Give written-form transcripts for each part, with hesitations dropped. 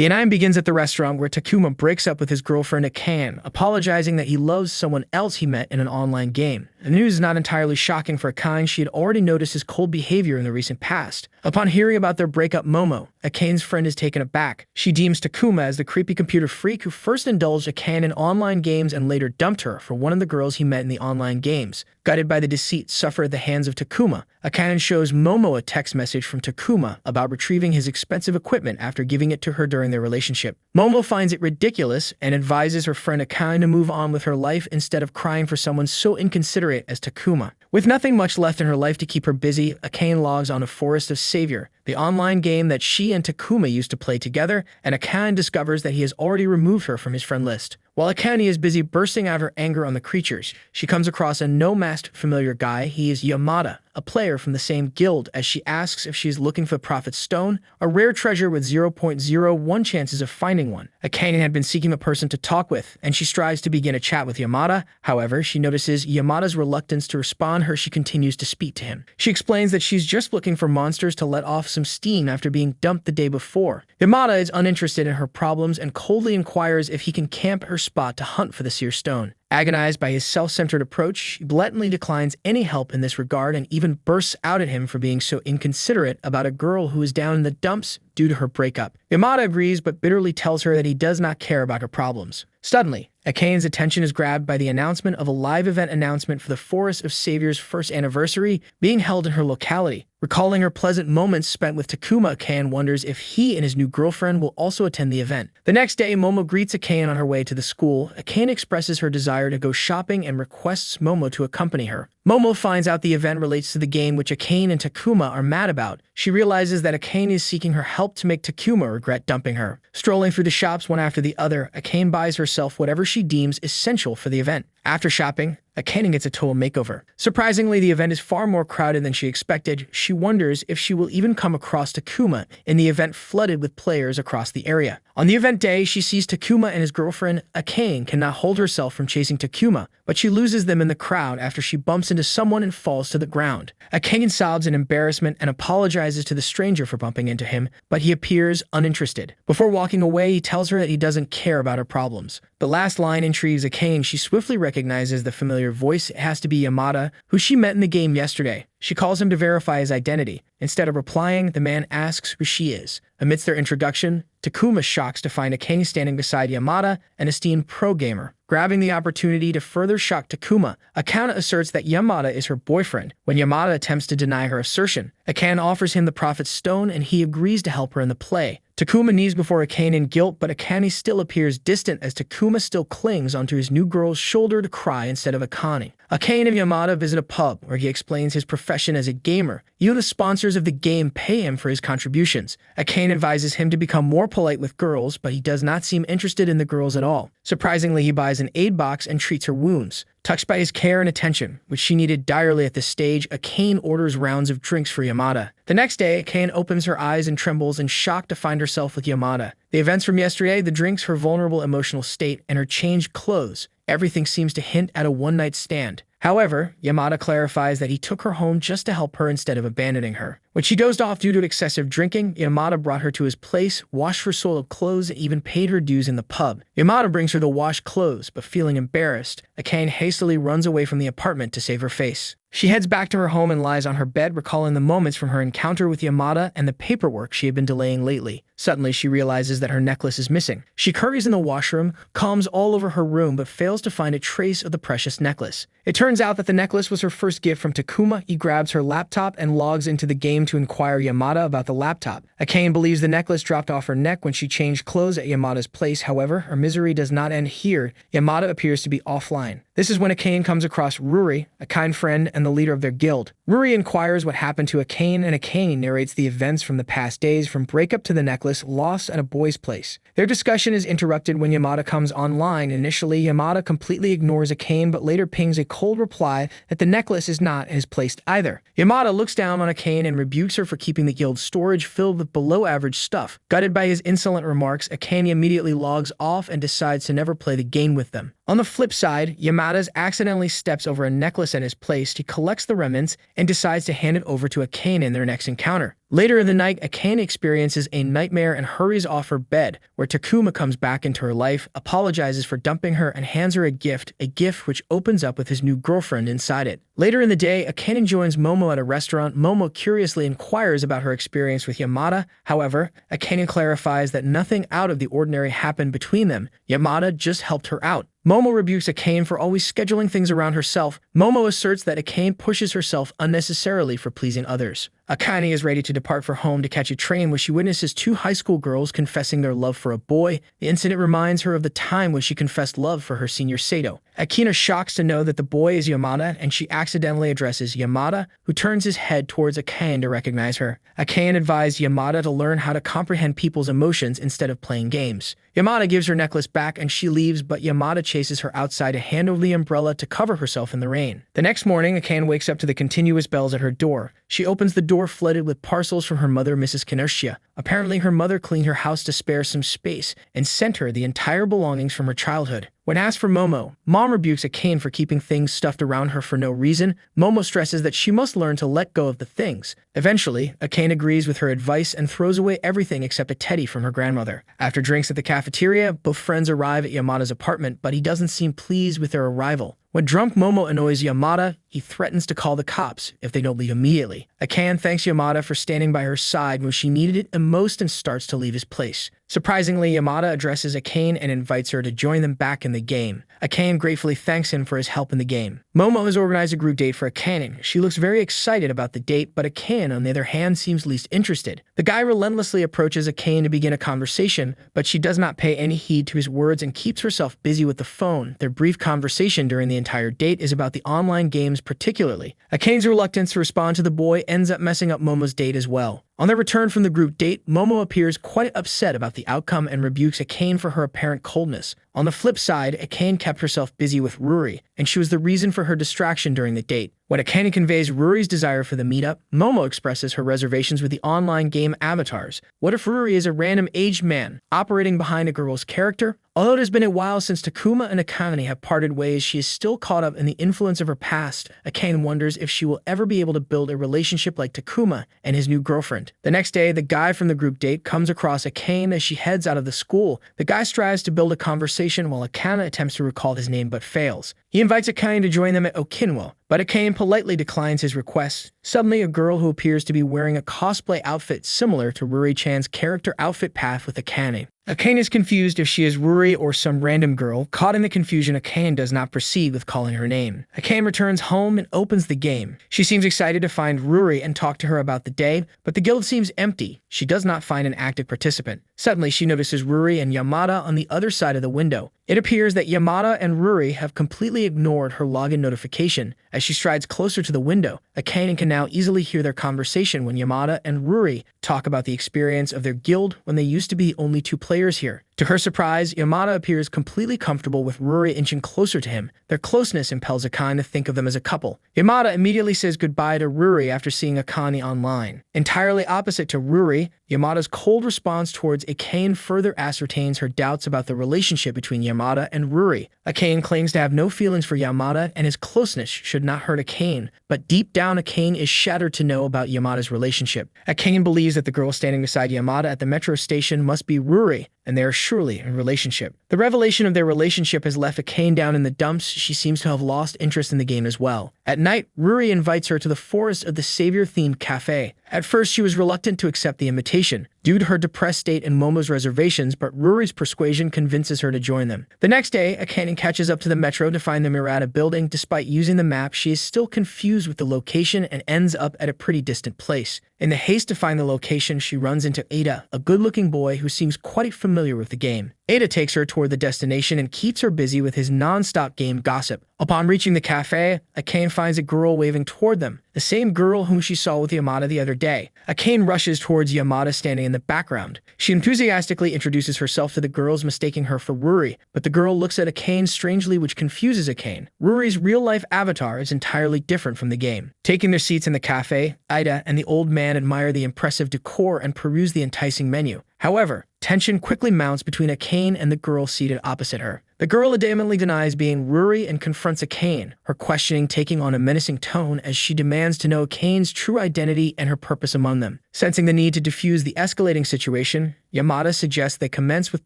The anime begins at the restaurant where Takuma breaks up with his girlfriend Akane, apologizing that he loves someone else he met in an online game. The news is not entirely shocking for Akane. She had already noticed his cold behavior in the recent past. Upon hearing about their breakup, Momo, Akane's friend, is taken aback. She deems Takuma as the creepy computer freak who first indulged Akane in online games and later dumped her for one of the girls he met in the online games. Gutted by the deceit suffered at the hands of Takuma, Akane shows Momo a text message from Takuma about retrieving his expensive equipment after giving it to her during their relationship. Momo finds it ridiculous and advises her friend Akane to move on with her life instead of crying for someone so inconsiderate as Takuma. With nothing much left in her life to keep her busy, Akane logs on to Forest of Savior, the online game that she and Takuma used to play together, and Akane discovers that he has already removed her from his friend list. While Akane is busy bursting out her anger on the creatures, she comes across a no-masked familiar guy. He is Yamada, a player from the same guild, as she asks if she is looking for the Prophet's Stone, a rare treasure with 0.01 chances of finding one. Akane had been seeking a person to talk with, and she strives to begin a chat with Yamada. However, she notices Yamada's reluctance to respond her. She continues to speak to him. She explains that she's just looking for monsters to let off some steam after being dumped the day before. Yamada is uninterested in her problems and coldly inquires if he can camp her spot to hunt for the Seer Stone. Agonized by his self-centered approach, she blatantly declines any help in this regard and even bursts out at him for being so inconsiderate about a girl who is down in the dumps due to her breakup. Yamada agrees but bitterly tells her that he does not care about her problems. Suddenly, Akane's attention is grabbed by the announcement of a live event announcement for the Forest of Savior's first anniversary being held in her locality. Recalling her pleasant moments spent with Takuma, Akane wonders if he and his new girlfriend will also attend the event. The next day, Momo greets Akane on her way to the school. Akane expresses her desire to go shopping and requests Momo to accompany her. Momo finds out the event relates to the game which Akane and Takuma are mad about. She realizes that Akane is seeking her help to make Takuma regret dumping her. Strolling through the shops one after the other, Akane buys herself whatever she deems essential for the event. After shopping, Akane gets a total makeover. Surprisingly, the event is far more crowded than she expected. She wonders if she will even come across Takuma in the event flooded with players across the area. On the event day, she sees Takuma and his girlfriend. Akane cannot hold herself from chasing Takuma, but she loses them in the crowd after she bumps into someone and falls to the ground. Akane sobs in embarrassment and apologizes to the stranger for bumping into him, but he appears uninterested. Before walking away, he tells her that he doesn't care about her problems. The last line intrigues Akane. She swiftly recognizes the familiar voice. It has to be Yamada, who she met in the game yesterday. She calls him to verify his identity. Instead of replying, the man asks who she is. Amidst their introduction, Takuma shocks to find Akane standing beside Yamada, an esteemed pro gamer. Grabbing the opportunity to further shock Takuma, Akane asserts that Yamada is her boyfriend. When Yamada attempts to deny her assertion, Akane offers him the Prophet's Stone and he agrees to help her in the play. Takuma knees before Akane in guilt, but Akane still appears distant as Takuma still clings onto his new girl's shoulder to cry instead of Akane. Akane and Yamada visit a pub where he explains his profession as a gamer. Even the sponsors of the game pay him for his contributions. Akane advises him to become more polite with girls, but he does not seem interested in the girls at all. Surprisingly, he buys an aid box and treats her wounds. Touched by his care and attention, which she needed direly at this stage, Akane orders rounds of drinks for Yamada. The next day, Akane opens her eyes and trembles in shock to find herself with Yamada. The events from yesterday, the drinks, her vulnerable emotional state, and her changed clothes, everything seems to hint at a one-night stand. However, Yamada clarifies that he took her home just to help her instead of abandoning her. When she dozed off due to excessive drinking, Yamada brought her to his place, washed her soiled clothes, and even paid her dues in the pub. Yamada brings her the washed clothes, but feeling embarrassed, Akane hastily runs away from the apartment to save her face. She heads back to her home and lies on her bed, recalling the moments from her encounter with Yamada and the paperwork she had been delaying lately. Suddenly, she realizes that her necklace is missing. She hurries in the washroom, combs all over her room, but fails to find a trace of the precious necklace. It turns out that the necklace was her first gift from Takuma. He grabs her laptop and logs into the game to inquire Yamada about the laptop. Akane believes the necklace dropped off her neck when she changed clothes at Yamada's place. However, her misery does not end here. Yamada appears to be offline. This is when Akane comes across Ruri, a kind friend and the leader of their guild. Ruri inquires what happened to Akane, and Akane narrates the events from the past days, from breakup to the necklace lost at a boy's place. Their discussion is interrupted when Yamada comes online. Initially, Yamada completely ignores Akane, but later pings a cold reply that the necklace is not his place either. Yamada looks down on Akane and rebukes her for keeping the guild's storage filled with below-average stuff. Gutted by his insolent remarks, Akane immediately logs off and decides to never play the game with them. On the flip side, Yamada Yamada accidentally steps over a necklace at his place. He collects the remnants and decides to hand it over to Akane in their next encounter. Later in the night, Akane experiences a nightmare and hurries off her bed, where Takuma comes back into her life, apologizes for dumping her, and hands her a gift which opens up with his new girlfriend inside it. Later in the day, Akane joins Momo at a restaurant. Momo curiously inquires about her experience with Yamada. However, Akane clarifies that nothing out of the ordinary happened between them. Yamada just helped her out. Momo rebukes Akane for always scheduling things around herself. Momo asserts that Akane pushes herself unnecessarily for pleasing others. Akane is ready to depart for home to catch a train, where she witnesses two high school girls confessing their love for a boy. The incident reminds her of the time when she confessed love for her senior Sato. Akina shocks to know that the boy is Yamada, and she accidentally addresses Yamada, who turns his head towards Akane to recognize her. Akane advised Yamada to learn how to comprehend people's emotions instead of playing games. Yamada gives her necklace back and she leaves, but Yamada chases her outside to hand over the umbrella to cover herself in the rain. The next morning, Akane wakes up to the continuous bells at her door. She opens the door flooded with parcels from her mother, Mrs. Kinoshia. Apparently, her mother cleaned her house to spare some space and sent her the entire belongings from her childhood. When asked for Momo, Mom rebukes Akane for keeping things stuffed around her for no reason. Momo stresses that she must learn to let go of the things. Eventually, Akane agrees with her advice and throws away everything except a teddy from her grandmother. After drinks at the cafeteria, both friends arrive at Yamada's apartment, but he doesn't seem pleased with their arrival. When drunk Momo annoys Yamada, he threatens to call the cops if they don't leave immediately. Akane thanks Yamada for standing by her side when she needed it the most and starts to leave his place. Surprisingly, Yamada addresses Akane and invites her to join them back in the game. Akane gratefully thanks him for his help in the game. Momo has organized a group date for Akane. She looks very excited about the date, but Akane, on the other hand, seems least interested. The guy relentlessly approaches Akane to begin a conversation, but she does not pay any heed to his words and keeps herself busy with the phone. Their brief conversation during the entire date is about the online games particularly. Akane's reluctance to respond to the boy ends up messing up Momo's date as well. On their return from the group date, Momo appears quite upset about the outcome and rebukes Akane for her apparent coldness. On the flip side, Akane kept herself busy with Ruri, and she was the reason for her distraction during the date. When Akane conveys Ruri's desire for the meetup, Momo expresses her reservations with the online game avatars. What if Ruri is a random aged man operating behind a girl's character? Although it has been a while since Takuma and Akane have parted ways, she is still caught up in the influence of her past. Akane wonders if she will ever be able to build a relationship like Takuma and his new girlfriend. The next day, the guy from the group date comes across Akane as she heads out of the school. The guy strives to build a conversation while Akane attempts to recall his name but fails. He invites Akane to join them at Okinawa, but Akane politely declines his request. Suddenly, a girl who appears to be wearing a cosplay outfit similar to Ruri-chan's character outfit path with Akane. Akane is confused if she is Ruri or some random girl. Caught in the confusion, Akane does not proceed with calling her name. Akane returns home and opens the game. She seems excited to find Ruri and talk to her about the day, but the guild seems empty. She does not find an active participant. Suddenly, she notices Ruri and Yamada on the other side of the window. It appears that Yamada and Ruri have completely ignored her login notification. As she strides closer to the window, Akane can now easily hear their conversation when Yamada and Ruri talk about the experience of their guild when they used to be only two players here. To her surprise, Yamada appears completely comfortable with Ruri inching closer to him. Their closeness impels Akane to think of them as a couple. Yamada immediately says goodbye to Ruri after seeing Akane online. Entirely opposite to Ruri, Yamada's cold response towards Akane further ascertains her doubts about the relationship between Yamada and Ruri. Akane claims to have no feelings for Yamada and his closeness should not hurt Akane, but deep down Akane is shattered to know about Yamada's relationship. Akane believes that the girl standing beside Yamada at the metro station must be Ruri, and they are surely in a relationship. The revelation of their relationship has left Akane down in the dumps. She seems to have lost interest in the game as well. At night, Ruri invites her to the forest of the Savior-themed cafe. At first, she was reluctant to accept the invitation, due to her depressed state and Momo's reservations, but Ruri's persuasion convinces her to join them. The next day, Akane catches up to the metro to find the Murata building. Despite using the map, she is still confused with the location and ends up at a pretty distant place. In the haste to find the location, she runs into Ada, a good-looking boy who seems quite familiar with the game. Ada takes her toward the destination and keeps her busy with his non-stop game gossip. Upon reaching the cafe, Akane finds a girl waving toward them, the same girl whom she saw with Yamada the other day. Akane rushes towards Yamada standing in the background. She enthusiastically introduces herself to the girls, mistaking her for Ruri, but the girl looks at Akane strangely, which confuses Akane. Ruri's real-life avatar is entirely different from the game. Taking their seats in the cafe, Ida and the old man admire the impressive decor and peruse the enticing menu. However, Tension quickly mounts between Akane and the girl seated opposite her. The girl adamantly denies being Ruri and confronts Akane, her questioning taking on a menacing tone as she demands to know Akane's true identity and her purpose among them. Sensing the need to defuse the escalating situation, Yamada suggests they commence with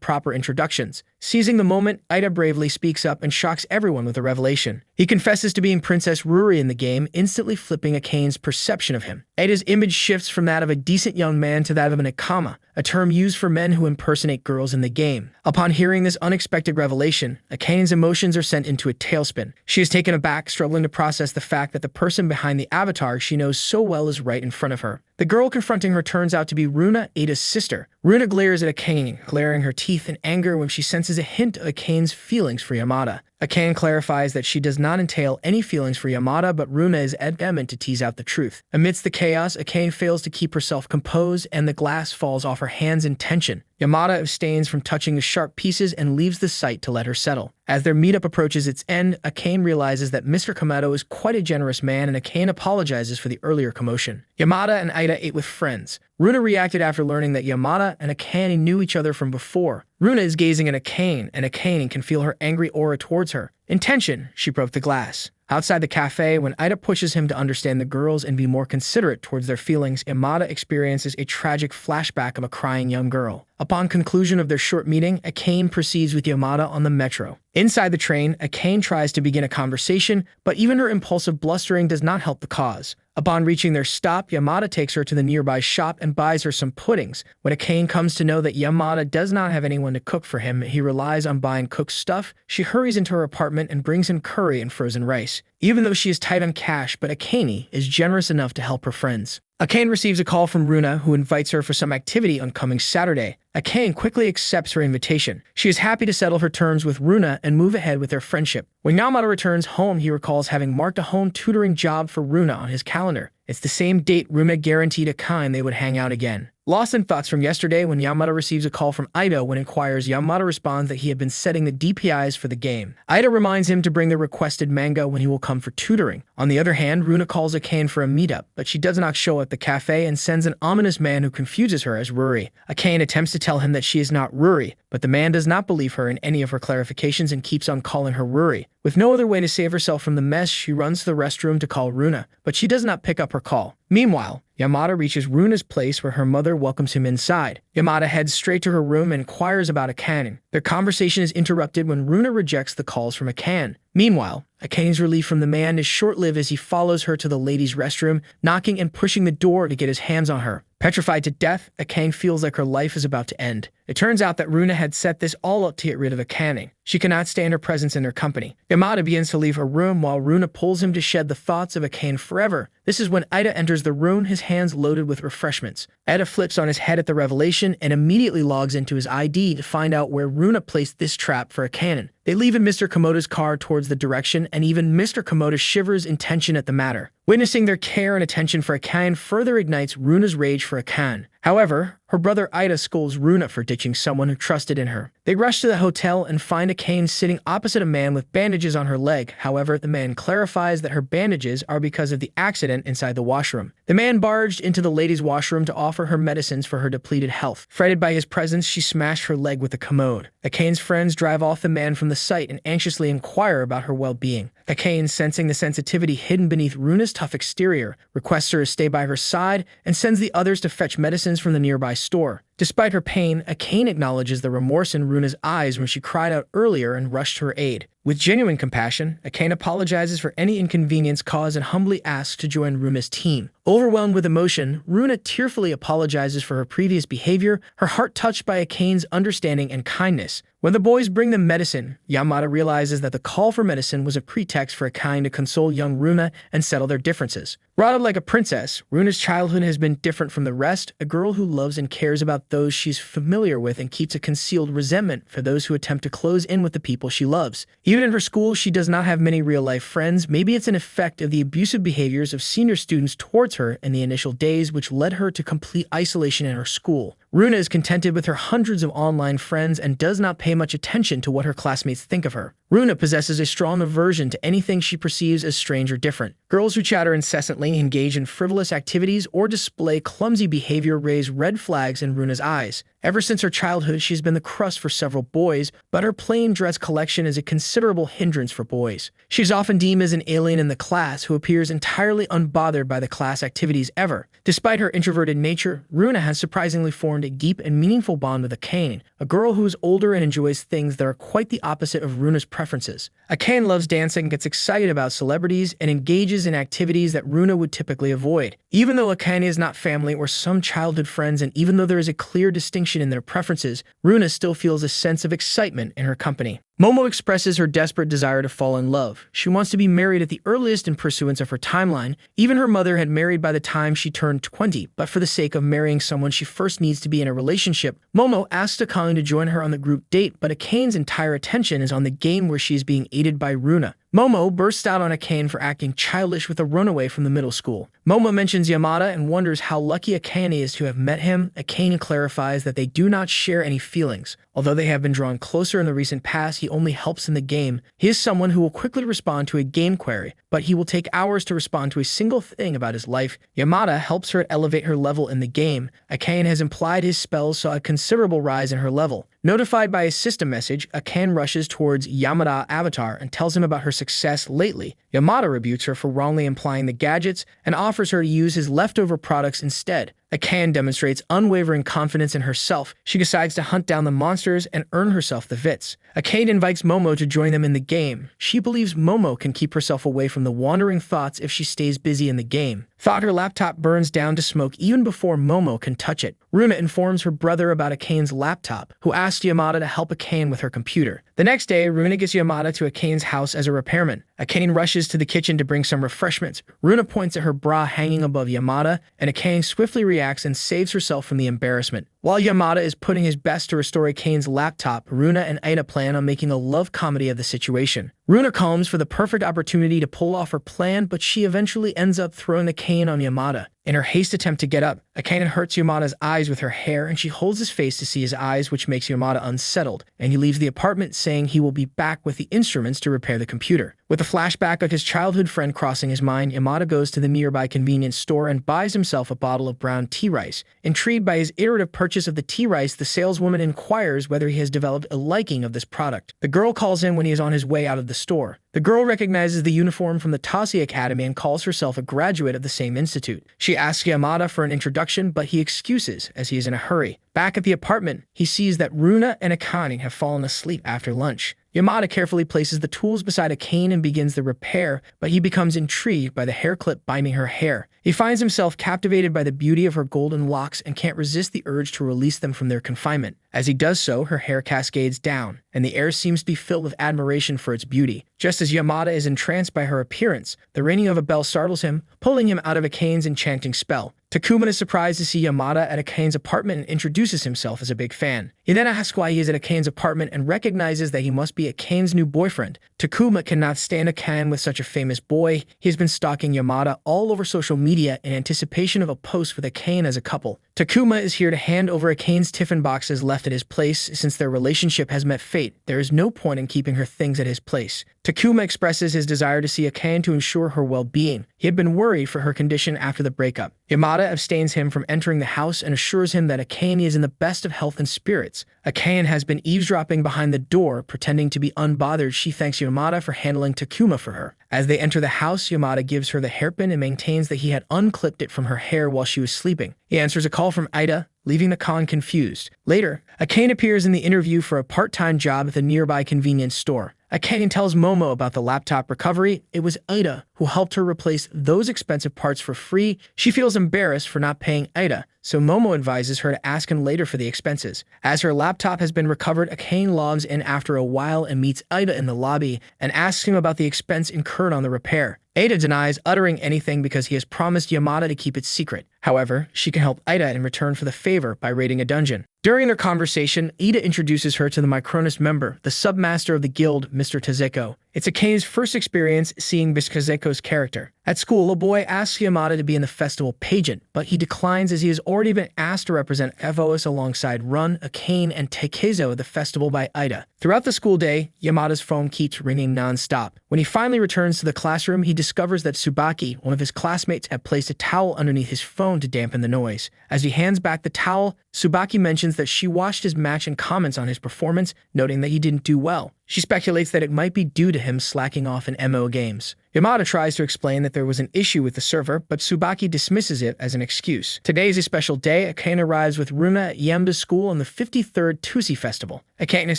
proper introductions. Seizing the moment, Ida bravely speaks up and shocks everyone with a revelation. He confesses to being Princess Ruri in the game, instantly flipping Akane's perception of him. Ida's image shifts from that of a decent young man to that of an ikama, a term used for men who impersonate girls in the game. Upon hearing this unexpected revelation, Akane's emotions are sent into a tailspin. She is taken aback, struggling to process the fact that the person behind the avatar she knows so well is right in front of her. The girl confronting her turns out to be Runa, Ada's sister. Runa glares at Akane, glaring her teeth in anger when she senses a hint of Akane's feelings for Yamada. Akane clarifies that she does not entail any feelings for Yamada, but Runa is adamant to tease out the truth. Amidst the chaos, Akane fails to keep herself composed and the glass falls off her hands in tension. Yamada abstains from touching the sharp pieces and leaves the site to let her settle. As their meetup approaches its end, Akane realizes that Mr. Komodo is quite a generous man and Akane apologizes for the earlier commotion. Yamada and Ida ate with friends. Runa reacted after learning that Yamada and Akane knew each other from before. Runa is gazing at Akane, and Akane can feel her angry aura towards her. In tension, she broke the glass. Outside the cafe, when Ida pushes him to understand the girls and be more considerate towards their feelings, Yamada experiences a tragic flashback of a crying young girl. Upon conclusion of their short meeting, Akane proceeds with Yamada on the metro. Inside the train, Akane tries to begin a conversation, but even her impulsive blustering does not help the cause. Upon reaching their stop, Yamada takes her to the nearby shop and buys her some puddings. When Akane comes to know that Yamada does not have anyone to cook for him, he relies on buying cooked stuff. She hurries into her apartment and brings him curry and frozen rice. Even though she is tight on cash, but Akane is generous enough to help her friends. Akane receives a call from Runa, who invites her for some activity on coming Saturday. Akane quickly accepts her invitation. She is happy to settle her terms with Runa and move ahead with their friendship. When Yamada returns home, he recalls having marked a home tutoring job for Runa on his calendar. It's the same date Runa guaranteed Akane they would hang out again. Lost in thoughts from yesterday, when Yamada receives a call from Ida when inquires, Yamada responds that he had been setting the DPIs for the game. Ida reminds him to bring the requested manga when he will come for tutoring. On the other hand, Runa calls Akane for a meetup, but she does not show at the cafe and sends an ominous man who confuses her as Ruri. Akane attempts to tell him that she is not Ruri, but the man does not believe her in any of her clarifications and keeps on calling her Ruri. With no other way to save herself from the mess, she runs to the restroom to call Runa, but she does not pick up her call. Meanwhile, Yamada reaches Runa's place where her mother welcomes him inside. Yamada heads straight to her room and inquires about Akane. Their conversation is interrupted when Runa rejects the calls from Akane. Meanwhile, Akane's relief from the man is short-lived as he follows her to the ladies' restroom, knocking and pushing the door to get his hands on her. Petrified to death, Akane feels like her life is about to end. It turns out that Runa had set this all up to get rid of Akane. She cannot stand her presence in their company. Yamada begins to leave her room while Runa pulls him to shed the thoughts of Akane forever. This is when Ida enters the room, his hands loaded with refreshments. Ida flips on his head at the revelation and immediately logs into his ID to find out where Runa placed this trap for Akane. They leave in Mr. Komodo's car towards the direction, and even Mr. Komodo shivers in tension at the matter. Witnessing their care and attention for Akane further ignites Runa's rage for Akane. However, her brother Ida scolds Runa for ditching someone who trusted in her. They rush to the hotel and find Akane sitting opposite a man with bandages on her leg. However, the man clarifies that her bandages are because of the accident inside the washroom. The man barged into the ladies' washroom to offer her medicines for her depleted health. Fretted by his presence, she smashed her leg with a commode. Akane's friends drive off the man from the site and anxiously inquire about her well-being. Akane, sensing the sensitivity hidden beneath Runa's tough exterior, requests her to stay by her side and sends the others to fetch medicines from the nearby store. Despite her pain, Akane acknowledges the remorse in Runa's eyes when she cried out earlier and rushed to her aid. With genuine compassion, Akane apologizes for any inconvenience caused and humbly asks to join Runa's team. Overwhelmed with emotion, Runa tearfully apologizes for her previous behavior, her heart touched by Akane's understanding and kindness. When the boys bring them medicine, Yamada realizes that the call for medicine was a pretext for Akane to console young Runa and settle their differences. Brought up like a princess, Runa's childhood has been different from the rest, a girl who loves and cares about those she's familiar with and keeps a concealed resentment for those who attempt to close in with the people she loves. Even in her school, she does not have many real-life friends. Maybe it's an effect of the abusive behaviors of senior students towards her in the initial days, which led her to complete isolation in her school. Runa is contented with her hundreds of online friends and does not pay much attention to what her classmates think of her. Runa possesses a strong aversion to anything she perceives as strange or different. Girls who chatter incessantly, engage in frivolous activities, or display clumsy behavior raise red flags in Runa's eyes. Ever since her childhood, she's been the crush for several boys, but her plain dress collection is a considerable hindrance for boys. She's often deemed as an alien in the class who appears entirely unbothered by the class activities ever. Despite her introverted nature, Runa has surprisingly formed a deep and meaningful bond with Akane, a girl who is older and enjoys things that are quite the opposite of Runa's preferences. Akane loves dancing, gets excited about celebrities, and engages in activities that Runa would typically avoid. Even though Akane is not family or some childhood friends, and even though there is a clear distinction in their preferences, Runa still feels a sense of excitement in her company. Momo expresses her desperate desire to fall in love. She wants to be married at the earliest in pursuance of her timeline. Even her mother had married by the time she turned 20, but for the sake of marrying someone, she first needs to be in a relationship. Momo asks Akane to join her on the group date, but Akane's entire attention is on the game where she is being aided by Runa. Momo bursts out on Akane for acting childish with a runaway from the middle school. Momo mentions Yamada and wonders how lucky Akane is to have met him. Akane clarifies that they do not share any feelings. Although they have been drawn closer in the recent past, he only helps in the game. He is someone who will quickly respond to a game query, but he will take hours to respond to a single thing about his life. Yamada helps her elevate her level in the game. Akane has implied his spells saw a considerable rise in her level. Notified by a system message, Akane rushes towards Yamada Avatar and tells him about her success lately. Yamada rebukes her for wrongly implying the gadgets and offers her to use his leftover products instead. Akane demonstrates unwavering confidence in herself. She decides to hunt down the monsters and earn herself the Vits. Akane invites Momo to join them in the game. She believes Momo can keep herself away from the wandering thoughts if she stays busy in the game. Thought her laptop burns down to smoke even before Momo can touch it. Runa informs her brother about Akane's laptop, who asks Yamada to help Akane with her computer. The next day, Runa gets Yamada to Akane's house as a repairman. Akane rushes to the kitchen to bring some refreshments. Runa points at her bra hanging above Yamada, and Akane swiftly reacts and saves herself from the embarrassment. While Yamada is putting his best to restore Akane's laptop, Runa and Ida plan on making a love comedy of the situation. Runa calms for the perfect opportunity to pull off her plan, but she eventually ends up throwing the cane on Yamada. In her haste attempt to get up, Akane hurts Yamada's eyes with her hair, and she holds his face to see his eyes, which makes Yamada unsettled, and he leaves the apartment saying he will be back with the instruments to repair the computer. With a flashback of his childhood friend crossing his mind, Yamada goes to the nearby convenience store and buys himself a bottle of brown tea rice. Intrigued by his iterative purchase of the tea rice, the saleswoman inquires whether he has developed a liking of this product. The girl calls in when he is on his way out of the store. The girl recognizes the uniform from the Tasi Academy and calls herself a graduate of the same institute. She asks Yamada for an introduction, but he excuses as he is in a hurry. Back at the apartment, he sees that Runa and Akane have fallen asleep after lunch. Yamada carefully places the tools beside Akane and begins the repair, but he becomes intrigued by the hair clip binding her hair. He finds himself captivated by the beauty of her golden locks and can't resist the urge to release them from their confinement. As he does so, her hair cascades down, and the air seems to be filled with admiration for its beauty. Just as Yamada is entranced by her appearance, the ringing of a bell startles him, pulling him out of Akane's enchanting spell. Takuma is surprised to see Yamada at Akane's apartment and introduces himself as a big fan. He then asks why he is at Akane's apartment and recognizes that he must be Akane's new boyfriend. Takuma cannot stand Akane with such a famous boy. He has been stalking Yamada all over social media in anticipation of a post with Akane as a couple. Takuma is here to hand over Akane's tiffin boxes left at his place. Since their relationship has met fate, there is no point in keeping her things at his place. Takuma expresses his desire to see Akane to ensure her well-being. He had been worried for her condition after the breakup. Yamada abstains him from entering the house and assures him that Akane is in the best of health and spirits. Akane has been eavesdropping behind the door, pretending to be unbothered. She thanks Yamada for handling Takuma for her. As they enter the house, Yamada gives her the hairpin and maintains that he had unclipped it from her hair while she was sleeping. He answers a call from Ida, leaving the con confused. Later, Akane appears in the interview for a part-time job at the nearby convenience store. Akane tells Momo about the laptop recovery. It was Ida who helped her replace those expensive parts for free. She feels embarrassed for not paying Ida, so Momo advises her to ask him later for the expenses. As her laptop has been recovered, Akane logs in after a while and meets Ida in the lobby and asks him about the expense incurred on the repair. Ida denies uttering anything because he has promised Yamada to keep it secret. However, she can help Ida in return for the favor by raiding a dungeon. During their conversation, Ida introduces her to the Micronus member, the submaster of the guild, Mr. Tezeko. It's Akane's first experience seeing Biscazeko's character. At school, a boy asks Yamada to be in the festival pageant, but he declines as he has already been asked to represent Evois alongside Run, Akane, and Takezo at the festival by Ida. Throughout the school day, Yamada's phone keeps ringing non-stop. When he finally returns to the classroom, he discovers that Tsubaki, one of his classmates, had placed a towel underneath his phone to dampen the noise. As he hands back the towel, Tsubaki mentions that she watched his match and comments on his performance, noting that he didn't do well. She speculates that it might be due to him slacking off in MO games. Yamada tries to explain that there was an issue with the server, but Tsubaki dismisses it as an excuse. Today is a special day. Akane arrives with Runa at Yamada's school on the 53rd Tusi Festival. Akane has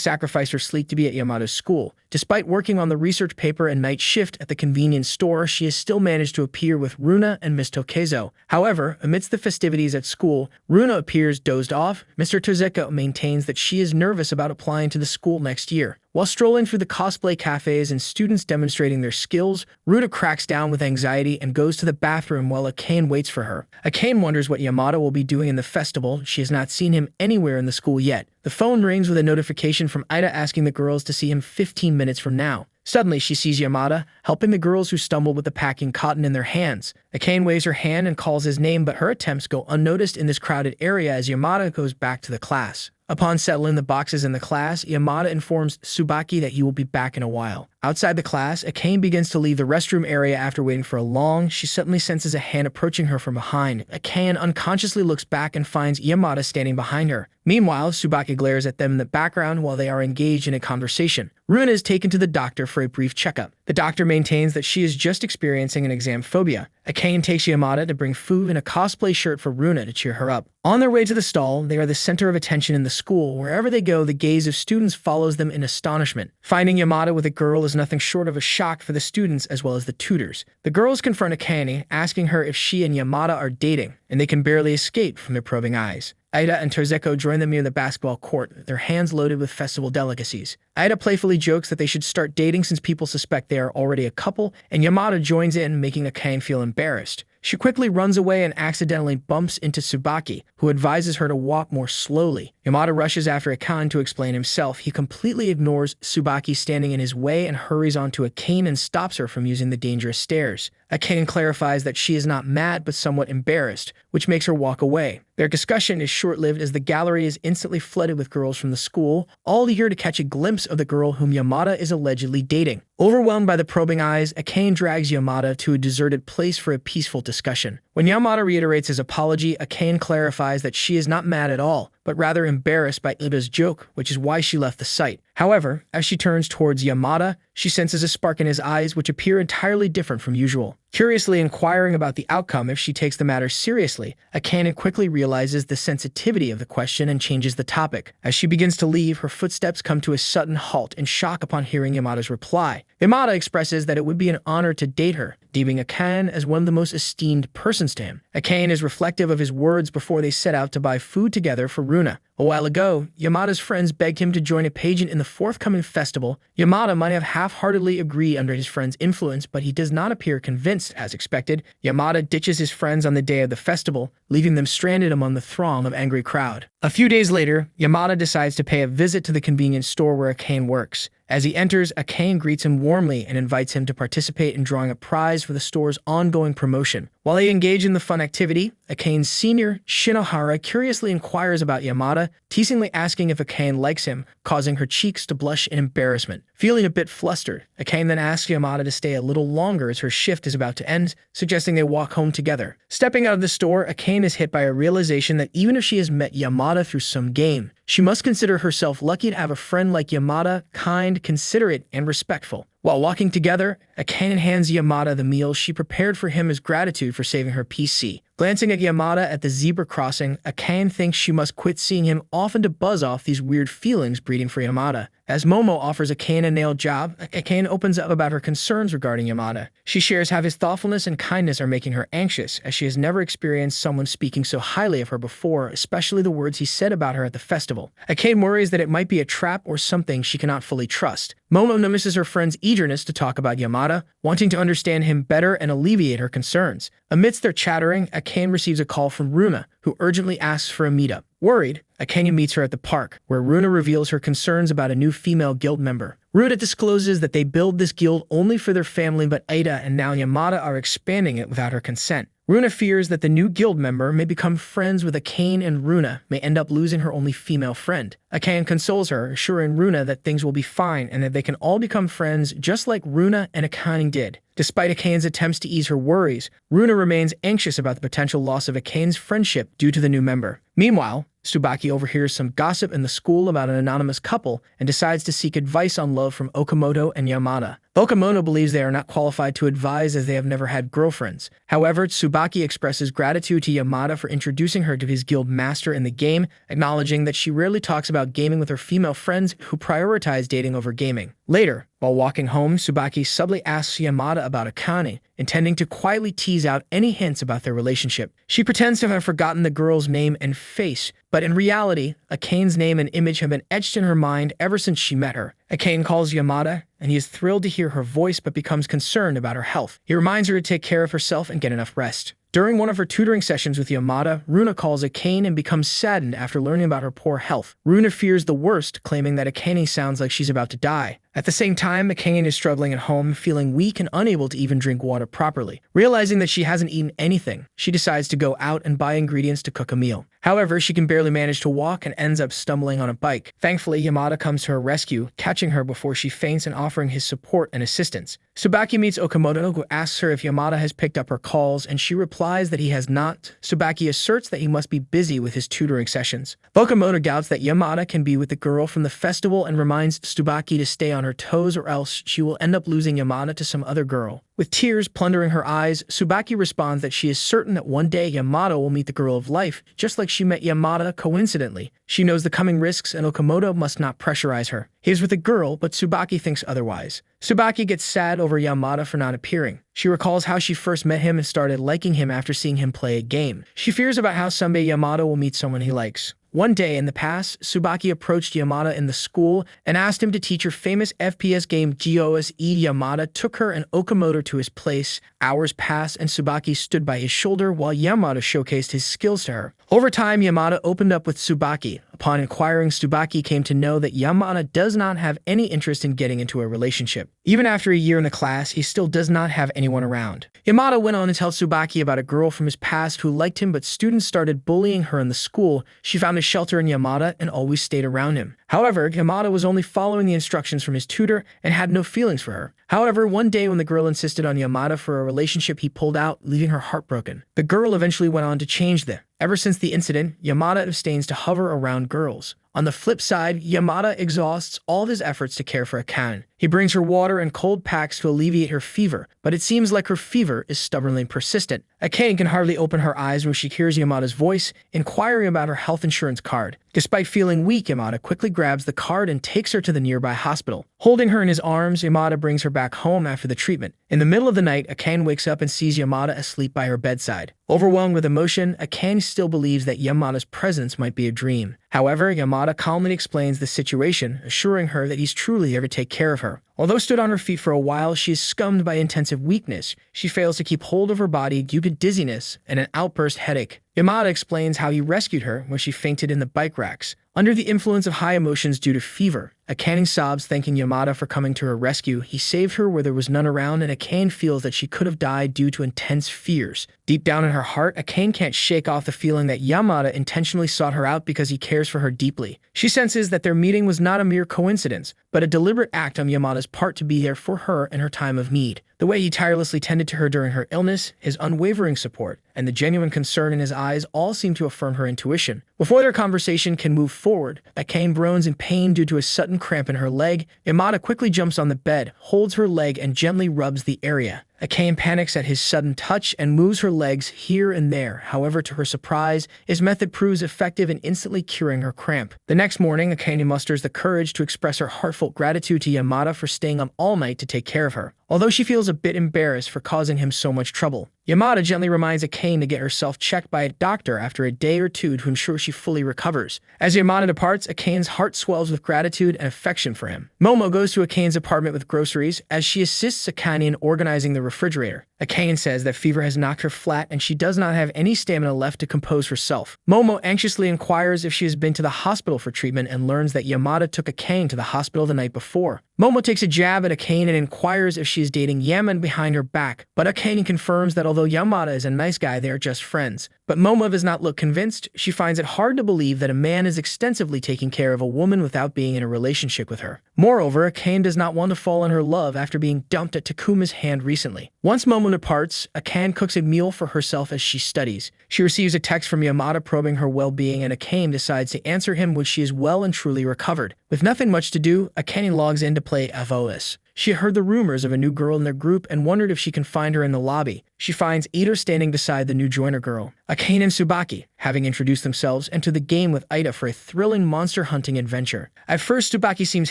sacrificed her sleep to be at Yamada's school. Despite working on the research paper and night shift at the convenience store, she has still managed to appear with Runa and Miss Tokezo. However, amidst the festivities at school, Runa appears dozed off. Mr. Tozeko maintains that she is nervous about applying to the school next year. While strolling through the cosplay cafes and students demonstrating their skills, Runa cracks down with anxiety and goes to the bathroom while Akane waits for her. Akane wonders what Yamada will be doing in the festival. She has not seen him anywhere in the school yet. The phone rings with a notification from Ida asking the girls to see him 15 minutes from now. Suddenly, she sees Yamada, helping the girls who stumble with the packing cotton in their hands. Akane waves her hand and calls his name, but her attempts go unnoticed in this crowded area as Yamada goes back to the class. Upon settling the boxes in the class, Yamada informs Tsubaki that he will be back in a while. Outside the class, Akane begins to leave the restroom area after waiting for long. She suddenly senses a hand approaching her from behind. Akane unconsciously looks back and finds Yamada standing behind her. Meanwhile, Tsubaki glares at them in the background while they are engaged in a conversation. Runa is taken to the doctor for a brief checkup. The doctor maintains that she is just experiencing an exam phobia. Akane takes Yamada to bring food and a cosplay shirt for Runa to cheer her up. On their way to the stall, they are the center of attention in the school. Wherever they go, the gaze of students follows them in astonishment. Finding Yamada with a girl is nothing short of a shock for the students as well as the tutors. The girls confront Akane, asking her if she and Yamada are dating, and they can barely escape from their probing eyes. Ida and Tozeko join them near the basketball court, their hands loaded with festival delicacies. Ida playfully jokes that they should start dating since people suspect they are already a couple, and Yamada joins in, making Akane feel embarrassed. She quickly runs away and accidentally bumps into Tsubaki, who advises her to walk more slowly. Yamada rushes after Akane to explain himself. He completely ignores Tsubaki standing in his way and hurries onto Akane and stops her from using the dangerous stairs. Akane clarifies that she is not mad but somewhat embarrassed, which makes her walk away. Their discussion is short-lived as the gallery is instantly flooded with girls from the school, all eager to catch a glimpse of the girl whom Yamada is allegedly dating. Overwhelmed by the probing eyes, Akane drags Yamada to a deserted place for a peaceful discussion. When Yamada reiterates his apology, Akane clarifies that she is not mad at all, but rather embarrassed by Ida's joke, which is why she left the site. However, as she turns towards Yamada, she senses a spark in his eyes which appear entirely different from usual. Curiously inquiring about the outcome if she takes the matter seriously, Akane quickly realizes the sensitivity of the question and changes the topic. As she begins to leave, her footsteps come to a sudden halt in shock upon hearing Yamada's reply. Yamada expresses that it would be an honor to date her, deeming Akane as one of the most esteemed persons to him. Akane is reflective of his words before they set out to buy food together for Runa. A while ago, Yamada's friends begged him to join a pageant in the forthcoming festival. Yamada might have half-heartedly agreed under his friend's influence, but he does not appear convinced as expected. Yamada ditches his friends on the day of the festival, leaving them stranded among the throng of angry crowd. A few days later, Yamada decides to pay a visit to the convenience store where Akane works. As he enters, Akane greets him warmly and invites him to participate in drawing a prize for the store's ongoing promotion. While they engage in the fun activity, Akane's senior, Shinohara, curiously inquires about Yamada, teasingly asking if Akane likes him, causing her cheeks to blush in embarrassment. Feeling a bit flustered, Akane then asks Yamada to stay a little longer as her shift is about to end, suggesting they walk home together. Stepping out of the store, Akane is hit by a realization that even if she has met Yamada through some game, she must consider herself lucky to have a friend like Yamada, kind, considerate, and respectful. While walking together, Akane hands Yamada the meal she prepared for him as gratitude for saving her PC. Glancing at Yamada at the zebra crossing, Akane thinks she must quit seeing him often to buzz off these weird feelings breeding for Yamada. As Momo offers Akane a nail job, Akane opens up about her concerns regarding Yamada. She shares how his thoughtfulness and kindness are making her anxious, as she has never experienced someone speaking so highly of her before, especially the words he said about her at the festival. Akane worries that it might be a trap or something she cannot fully trust. Momo notices her friend's eagerness to talk about Yamada, wanting to understand him better and alleviate her concerns. Amidst their chattering, Akane receives a call from Runa, who urgently asks for a meetup. Worried, Akane meets her at the park, where Runa reveals her concerns about a new female guild member. Runa discloses that they build this guild only for their family, but Ada and now Yamada are expanding it without her consent. Runa fears that the new guild member may become friends with Akane, and Runa may end up losing her only female friend. Akane consoles her, assuring Runa that things will be fine and that they can all become friends just like Runa and Akane did. Despite Akane's attempts to ease her worries, Runa remains anxious about the potential loss of Akane's friendship due to the new member. Meanwhile, Tsubaki overhears some gossip in the school about an anonymous couple and decides to seek advice on love from Okamoto and Yamada. Okamoto believes they are not qualified to advise as they have never had girlfriends. However, Tsubaki expresses gratitude to Yamada for introducing her to his guild master in the game, acknowledging that she rarely talks about gaming with her female friends who prioritize dating over gaming. Later, while walking home, Tsubaki subtly asks Yamada about Akane, intending to quietly tease out any hints about their relationship. She pretends to have forgotten the girl's name and face, but in reality, Akane's name and image have been etched in her mind ever since she met her. Akane calls Yamada, and he is thrilled to hear her voice but becomes concerned about her health. He reminds her to take care of herself and get enough rest. During one of her tutoring sessions with Yamada, Runa calls Akane and becomes saddened after learning about her poor health. Runa fears the worst, claiming that Akane sounds like she's about to die. At the same time, Akane is struggling at home, feeling weak and unable to even drink water properly. Realizing that she hasn't eaten anything, she decides to go out and buy ingredients to cook a meal. However, she can barely manage to walk and ends up stumbling on a bike. Thankfully, Yamada comes to her rescue, catching her before she faints and offering his support and assistance. Tsubaki meets Okamoto, who asks her if Yamada has picked up her calls, and she replies that he has not. Tsubaki asserts that he must be busy with his tutoring sessions. Okamoto doubts that Yamada can be with the girl from the festival and reminds Tsubaki to stay on her toes or else she will end up losing Yamada to some other girl. With tears plundering her eyes, Tsubaki responds that she is certain that one day Yamada will meet the girl of life, just like she met Yamada coincidentally. She knows the coming risks and Okamoto must not pressurize her. He is with a girl, but Tsubaki thinks otherwise. Tsubaki gets sad over Yamada for not appearing. She recalls how she first met him and started liking him after seeing him play a game. She fears about how someday Yamada will meet someone he likes. One day in the past, Tsubaki approached Yamada in the school and asked him to teach her famous FPS game GOS. Yamada took her and Okamoto to his place. Hours passed and Tsubaki stood by his shoulder while Yamada showcased his skills to her. Over time, Yamada opened up with Tsubaki. Upon inquiring, Tsubaki came to know that Yamada does not have any interest in getting into a relationship. Even after a year in the class, he still does not have anyone around. Yamada went on to tell Tsubaki about a girl from his past who liked him, but students started bullying her in the school. She found a shelter in Yamada and always stayed around him. However, Yamada was only following the instructions from his tutor and had no feelings for her. However, one day when the girl insisted on Yamada for a relationship, he pulled out, leaving her heartbroken. The girl eventually went on to change them. Ever since the incident, Yamada abstains to hover around girls. On the flip side, Yamada exhausts all of his efforts to care for Akane. He brings her water and cold packs to alleviate her fever, but it seems like her fever is stubbornly persistent. Akane can hardly open her eyes when she hears Yamada's voice, inquiring about her health insurance card. Despite feeling weak, Yamada quickly grabs the card and takes her to the nearby hospital. Holding her in his arms, Yamada brings her back home after the treatment. In the middle of the night, Akane wakes up and sees Yamada asleep by her bedside. Overwhelmed with emotion, Akane still believes that Yamada's presence might be a dream. However, Yamada calmly explains the situation, assuring her that he's truly here to take care of her. Although stood on her feet for a while, she is scummed by intensive weakness. She fails to keep hold of her body due to dizziness and an outburst headache. Yamada explains how he rescued her when she fainted in the bike racks. Under the influence of high emotions due to fever, Akane sobs thanking Yamada for coming to her rescue. He saved her where there was none around, and Akane feels that she could have died due to intense fears. Deep down in her heart, Akane can't shake off the feeling that Yamada intentionally sought her out because he cares for her deeply. She senses that their meeting was not a mere coincidence, but a deliberate act on Yamada's part to be there for her in her time of need. The way he tirelessly tended to her during her illness, his unwavering support, and the genuine concern in his eyes all seem to affirm her intuition. Before their conversation can move forward, Akane groans in pain due to a sudden cramp in her leg. Yamada quickly jumps on the bed, holds her leg, and gently rubs the area. Akane panics at his sudden touch and moves her legs here and there. However, to her surprise, his method proves effective in instantly curing her cramp. The next morning, Akane musters the courage to express her heartfelt gratitude to Yamada for staying up all night to take care of her. Although she feels a bit embarrassed for causing him so much trouble, Yamada gently reminds Akane to get herself checked by a doctor after a day or two to ensure she fully recovers. As Yamada departs, Akane's heart swells with gratitude and affection for him. Momo goes to Akane's apartment with groceries as she assists Akane in organizing the refrigerator. Akane says that fever has knocked her flat and she does not have any stamina left to compose herself. Momo anxiously inquires if she has been to the hospital for treatment and learns that Yamada took Akane to the hospital the night before. Momo takes a jab at Akane and inquires if she is dating Yaman behind her back, but Akane confirms that although Yamada is a nice guy, they are just friends. But Momo does not look convinced. She finds it hard to believe that a man is extensively taking care of a woman without being in a relationship with her. Moreover, Akane does not want to fall in her love after being dumped at Takuma's hand recently. Once Momo departs, Akane cooks a meal for herself as she studies. She receives a text from Yamada probing her well-being, and Akane decides to answer him when she is well and truly recovered. With nothing much to do, Akane logs in to play FOS. She heard the rumors of a new girl in their group and wondered if she can find her in the lobby. She finds Ida standing beside the new joiner girl. Akane and Tsubaki, having introduced themselves, enter the game with Ida for a thrilling monster hunting adventure. At first, Tsubaki seems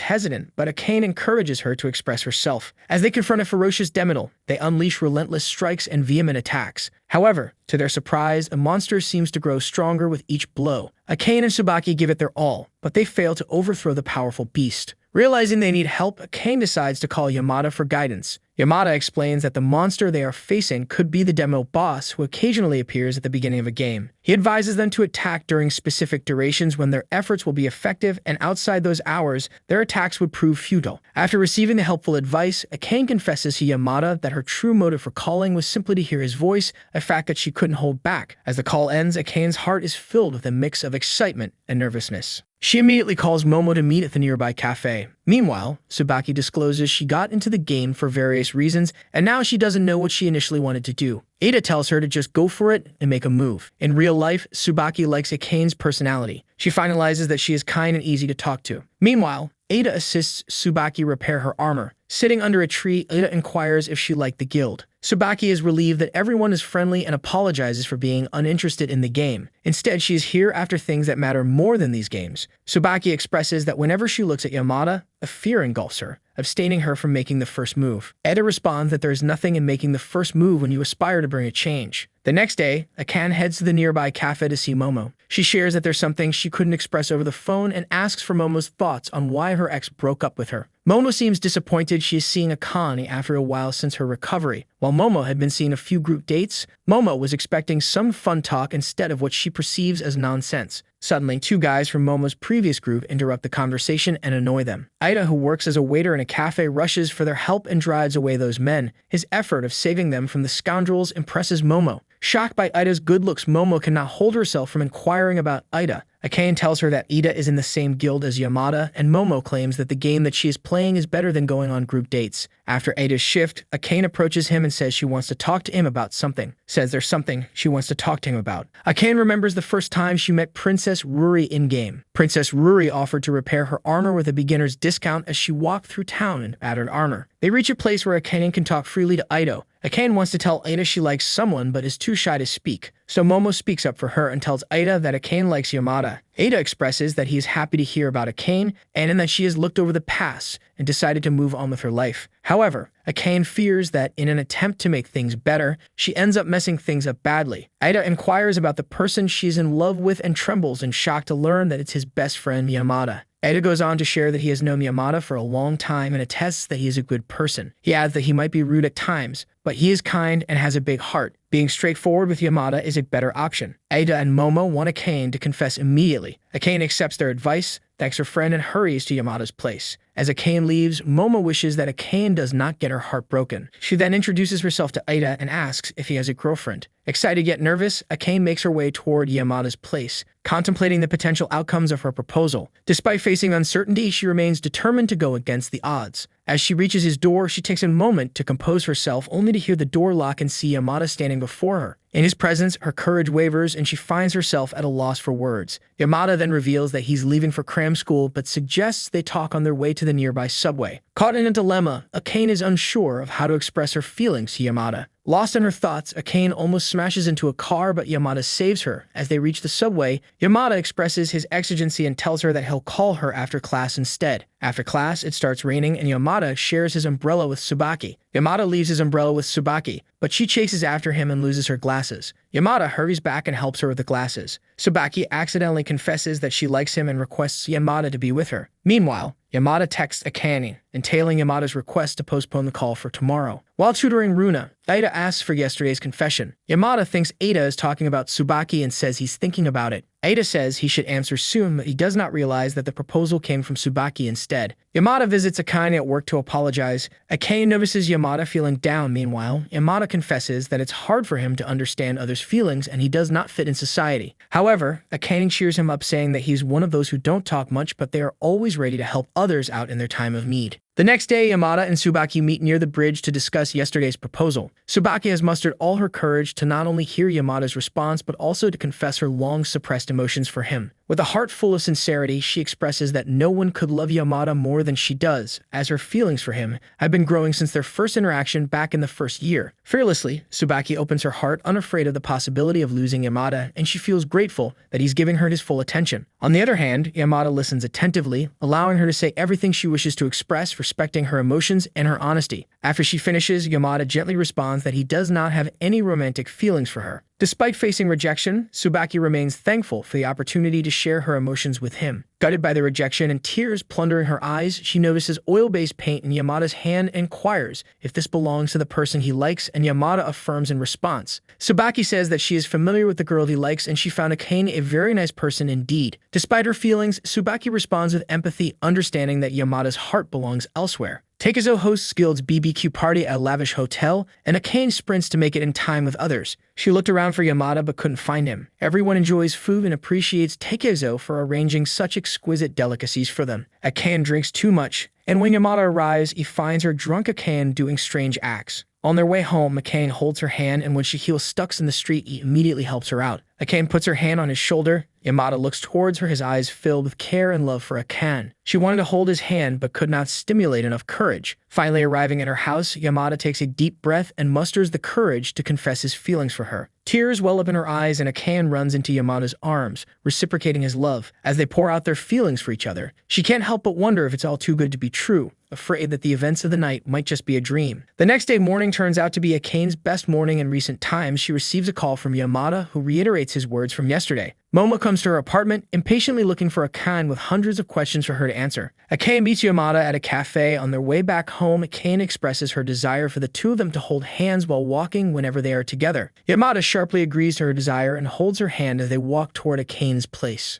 hesitant, but Akane encourages her to express herself. As they confront a ferocious Demetal, they unleash relentless strikes and vehement attacks. However, to their surprise, a monster seems to grow stronger with each blow. Akane and Tsubaki give it their all, but they fail to overthrow the powerful beast. Realizing they need help, Akane decides to call Yamada for guidance. Yamada explains that the monster they are facing could be the demo boss who occasionally appears at the beginning of a game. He advises them to attack during specific durations when their efforts will be effective, and outside those hours, their attacks would prove futile. After receiving the helpful advice, Akane confesses to Yamada that her true motive for calling was simply to hear his voice, a fact that she couldn't hold back. As the call ends, Akane's heart is filled with a mix of excitement and nervousness. She immediately calls Momo to meet at the nearby cafe. Meanwhile, Tsubaki discloses she got into the game for various reasons, and now she doesn't know what she initially wanted to do. Ada tells her to just go for it and make a move. In real life, Tsubaki likes Akane's personality. She finalizes that she is kind and easy to talk to. Meanwhile, Ada assists Tsubaki repair her armor. Sitting under a tree, Ada inquires if she liked the guild. Tsubaki is relieved that everyone is friendly and apologizes for being uninterested in the game. Instead, she is here after things that matter more than these games. Tsubaki expresses that whenever she looks at Yamada, a fear engulfs her, abstaining her from making the first move. Eda responds that there is nothing in making the first move when you aspire to bring a change. The next day, Akane heads to the nearby cafe to see Momo. She shares that there's something she couldn't express over the phone and asks for Momo's thoughts on why her ex broke up with her. Momo seems disappointed she is seeing Akane after a while since her recovery. While Momo had been seeing a few group dates, Momo was expecting some fun talk instead of what she perceives as nonsense. Suddenly, two guys from Momo's previous group interrupt the conversation and annoy them. Ida, who works as a waiter in a cafe, rushes for their help and drives away those men. His effort of saving them from the scoundrels impresses Momo. Shocked by Ida's good looks, Momo cannot hold herself from inquiring about Ida. Akane tells her that Ida is in the same guild as Yamada, and Momo claims that the game that she is playing is better than going on group dates. After Ida's shift, Akane approaches him and says she wants to talk to him about something. Says there's something she wants to talk to him about. Akane remembers the first time she met Princess Ruri in-game. Princess Ruri offered to repair her armor with a beginner's discount as she walked through town in battered armor. They reach a place where Akane can talk freely to Ida. Akane wants to tell Ida she likes someone but is too shy to speak, so Momo speaks up for her and tells Ida that Akane likes Yamada. Ada expresses that he is happy to hear about Akane and that she has looked over the past and decided to move on with her life. However, Akane fears that in an attempt to make things better, she ends up messing things up badly. Ida inquires about the person she's in love with and trembles in shock to learn that it's his best friend Yamada. Ida goes on to share that he has known Yamada for a long time and attests that he is a good person. He adds that he might be rude at times, but he is kind and has a big heart. Being straightforward with Yamada is a better option. Ida and Momo want Akane to confess immediately. Akane accepts their advice, thanks her friend, and hurries to Yamada's place. As Akane leaves, Momo wishes that Akane does not get her heart broken. She then introduces herself to Ida and asks if he has a girlfriend. Excited yet nervous, Akane makes her way toward Yamada's place, contemplating the potential outcomes of her proposal. Despite facing uncertainty, she remains determined to go against the odds. As she reaches his door, she takes a moment to compose herself, only to hear the door lock and see Yamada standing before her. In his presence, her courage wavers and she finds herself at a loss for words. Yamada then reveals that he's leaving for cram school, but suggests they talk on their way to the nearby subway. Caught in a dilemma, Akane is unsure of how to express her feelings to Yamada. Lost in her thoughts, Akane almost smashes into a car, but Yamada saves her. As they reach the subway, Yamada expresses his exigency and tells her that he'll call her after class instead. After class, it starts raining and Yamada shares his umbrella with Tsubaki. Yamada leaves his umbrella with Tsubaki, but she chases after him and loses her glasses. Yamada hurries back and helps her with the glasses. Tsubaki accidentally confesses that she likes him and requests Yamada to be with her. Meanwhile, Yamada texts Akane entailing Yamada's request to postpone the call for tomorrow. While tutoring Runa, Aida asks for yesterday's confession. Yamada thinks Aida is talking about Tsubaki and says he's thinking about it. Aida says he should answer soon, but he does not realize that the proposal came from Tsubaki instead. Yamada visits Akane at work to apologize. Akane notices Yamada feeling down. Meanwhile, Yamada confesses that it's hard for him to understand others' feelings and he does not fit in society. However, Akane cheers him up, saying that he's one of those who don't talk much, but they are always ready to help others out in their time of need. The next day, Yamada and Tsubaki meet near the bridge to discuss yesterday's proposal. Tsubaki has mustered all her courage to not only hear Yamada's response, but also to confess her long-suppressed emotions for him. With a heart full of sincerity, she expresses that no one could love Yamada more than she does, as her feelings for him have been growing since their first interaction back in the first year. Fearlessly, Tsubaki opens her heart, unafraid of the possibility of losing Yamada, and she feels grateful that he's giving her his full attention. On the other hand, Yamada listens attentively, allowing her to say everything she wishes to express, respecting her emotions and her honesty. After she finishes, Yamada gently responds that he does not have any romantic feelings for her. Despite facing rejection, Tsubaki remains thankful for the opportunity to share her emotions with him. Gutted by the rejection and tears plundering her eyes, she notices oil-based paint in Yamada's hand and inquires if this belongs to the person he likes, and Yamada affirms in response. Tsubaki says that she is familiar with the girl he likes and she found Akane a very nice person indeed. Despite her feelings, Tsubaki responds with empathy, understanding that Yamada's heart belongs elsewhere. Takezo hosts Guild's BBQ party at a lavish hotel, and Akane sprints to make it in time with others. She looked around for Yamada but couldn't find him. Everyone enjoys food and appreciates Takezo for arranging such exquisite delicacies for them. Akane drinks too much, and when Yamada arrives, he finds her drunk Akane doing strange acts. On their way home, Akane holds her hand, and when she feels stuck in the street, he immediately helps her out. Akane puts her hand on his shoulder. Yamada looks towards her, his eyes filled with care and love for Akane. She wanted to hold his hand, but could not stimulate enough courage. Finally arriving at her house, Yamada takes a deep breath and musters the courage to confess his feelings for her. Tears well up in her eyes, and Akane runs into Yamada's arms, reciprocating his love. As they pour out their feelings for each other, she can't help but wonder if it's all too good to be true, afraid that the events of the night might just be a dream. The next day morning turns out to be Akane's best morning in recent times. She receives a call from Yamada, who reiterates his words from yesterday. Momo comes to her apartment, impatiently looking for Akane with hundreds of questions for her to answer. Akane meets Yamada at a cafe. On their way back home, Akane expresses her desire for the two of them to hold hands while walking whenever they are together. Yamada sharply agrees to her desire and holds her hand as they walk toward Akane's place.